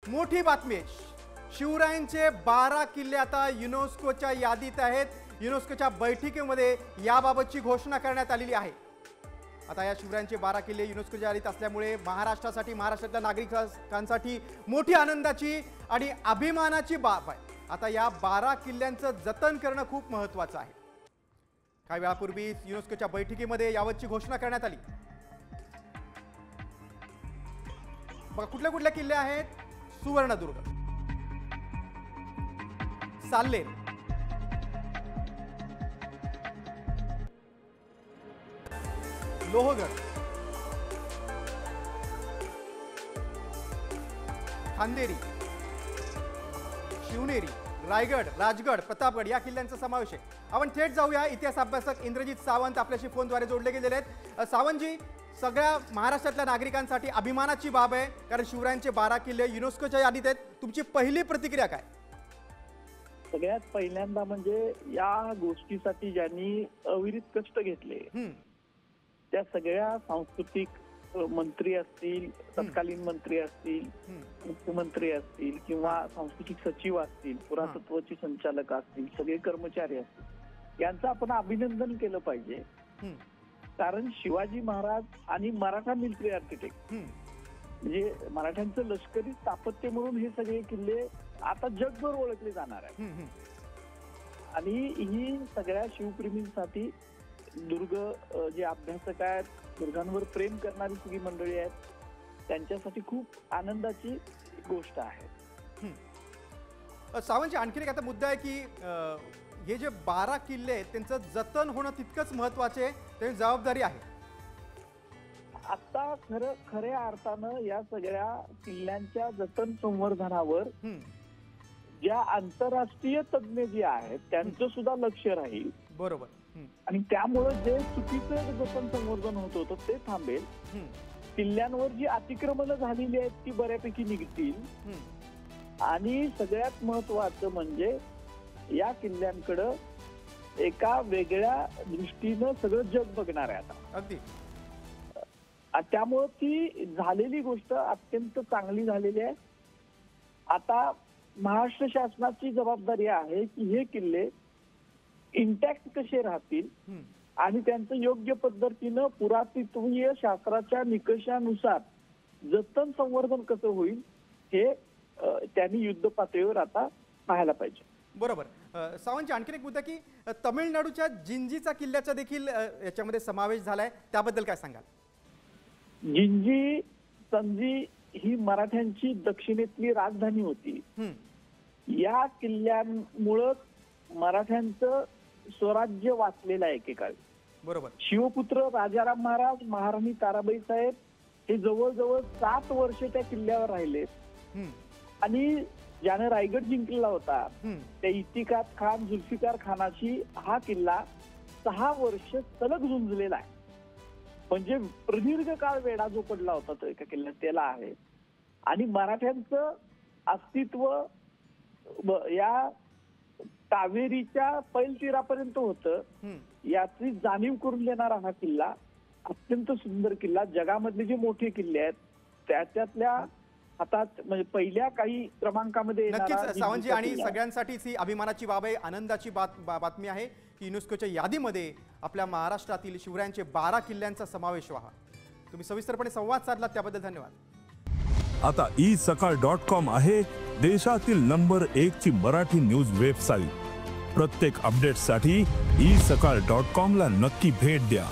मोठी बातमी आहे। शिवरायांचे 12 किल्ले आता युनेस्कोच्या यादीत आहेत। युनेस्कोच्या बैठकीमध्ये याबाबतची घोषणा करण्यात आलेली आहे। आता या शिवरायांचे 12 किल्ले युनेस्कोच्या यादीत असल्यामुळे महाराष्ट्रासाठी, महाराष्ट्रातल्या नागरिकांसाठी मोठी आनंदाची आणि अभिमानाची बाब आहे। आता या 12 किल्ल्यांचं जतन करणं खूप महत्त्वाचं आहे। काही वेळापूर्वी युनेस्कोच्या बैठकीमध्ये याबाबतची घोषणा करण्यात आली। बघा कुठले कुठले किल्ले आहेत? सुवर्णदुर्ग, साल्हेर, लोहगड, खांदेरी, शिवनेरी, रायगड, राजगड, प्रतापगड या किल्ल्यांचा समावेश आहे। आपण थेट जाऊया। इतिहास अभ्यासक इंद्रजित सावंत आपल्याशी फोनद्वारे जोडले गेलेले आहेत। सावंतजी, सगळ्या महाराष्ट्रातल्या नागरिकांसाठी अभिमानाची बाब आहे, कारण शिवरायांचे 12 किल्ले युनेस्कोच्या यादीत आहेत। तुमची पहिली प्रतिक्रिया काय? सगळ्यात पहिल्यांदा म्हणजे या गोष्टीसाठी ज्यांनी अविरत कष्ट घेतले त्या सगळ्या सांस्कृतिक मंत्री असतील, तत्कालीन मंत्री असतील, मुख्यमंत्री असतील किंवा सांस्कृतिक सचिव असतील, पुरातत्वाचे संचालक असतील, सगळे कर्मचारी असतील, यांचं आपण अभिनंदन केलं पाहिजे। कारण शिवाजी महाराज आणि मराठा मिलिटरी आर्किटेक्ट म्हणजे मराठ्यांचं लष्करी स्थापत्य म्हणून हे सगळे किल्ले आता जगभर ओळखले जाणार आहेत। आणि ही सगळ्या शिवप्रेमींसाठी, दुर्ग जे अभ्यासक आहेत, दुर्गांवर प्रेम करणारी सगळी मंडळी आहेत, त्यांच्यासाठी खूप आनंदाची गोष्ट आहे। सावंतजी, आणखी एक आता मुद्दा आहे की हे जे 12 किल्ले आहेत त्यांचं जतन होणं तितकंच महत्वाचे आहे, त्याची जबाबदारी आहे। आता खऱ्या अर्थानं या सगळ्या किल्ल्यांच्या जतन संवर्धनावर ज्या आंतरराष्ट्रीय तज्ञ जे आहेत त्यांचं सुद्धा लक्ष राहील। बरोबर। आणि त्यामुळे जे चुकीचं जतन संवर्धन होत होतं ते थांबेल। किल्ल्यांवर जी अतिक्रमणं झालेली आहेत ती बऱ्यापैकी निघतील। आणि सगळ्यात महत्वाचं म्हणजे या किल्ल्यांकडं एका वेगळ्या दृष्टीनं सगळं जग बघणार आहे आता। अगदी। त्यामुळे ती झालेली गोष्ट अत्यंत चांगली झालेली आहे। आता महाराष्ट्र शासनाची जबाबदारी आहे की हे किल्ले इंटॅक्ट कसे राहतील आणि त्यांचं योग्य पद्धतीनं पुरातत्वीय शास्त्राच्या निकषानुसार जतन संवर्धन कसं होईल हे त्यांनी युद्ध पातळीवर आता पाहायला पाहिजे। बरोबर। सावंतजी, आणखी एक मुद्दा की तमिळनाडूच्या जिंजीचा किल्ल्याचा देखील याच्यामध्ये समावेश झालाय, त्याबद्दल काय सांगाल? जिंजी संजी ही मराठ्यांची दक्षिणेतली राजधानी होती। या किल्ल्यांमुळे मराठ्यांचं स्वराज्य वाचलेलं आहे एकेकाळी। बरोबर। शिवपुत्र राजाराम महाराज, महाराणी ताराबाई साहेब हे जवळजवळ 7 वर्ष त्या किल्ल्यावर राहिले। आणि ज्याने रायगड जिंकलेला होता त्या इतिकात खान, जुल्फिकार खानाशी हा किल्ला 6 वर्ष सलग झुंजलेला आहे। म्हणजे प्रदीर्घ काळ वेढा जो पडला होता तो एका किल्ल्यात त्याला आहे। आणि मराठ्यांचं अस्तित्व या कावेरीच्या पैलतीरापर्यंत होतं याची जाणीव करून देणारा हा किल्ला अत्यंत सुंदर किल्ला। जगामधले जे मोठे किल्ले आहेत त्याच्यातल्या हातात म्हणजे पहिल्या काही क्रमांकामध्ये नक्कीच सावंतजी, आणि सगळ्यांसाठीच ही अभिमानाची बाब आहे, आनंदाची बातमी आहे की युनेस्कोच्या यादीमध्ये आपल्या महाराष्ट्रातील शिवरायांचे 12 किल्ल्यांचा समावेश व्हावा। तुम्ही सविस्तरपणे संवाद साधला त्याबद्दल धन्यवाद। आता isakal.com आहे देशातील नंबर 1 ची मराठी न्यूज वेबसाईट। प्रत्येक अपडेटसाठी isakal.com ला नक्की भेट द्या।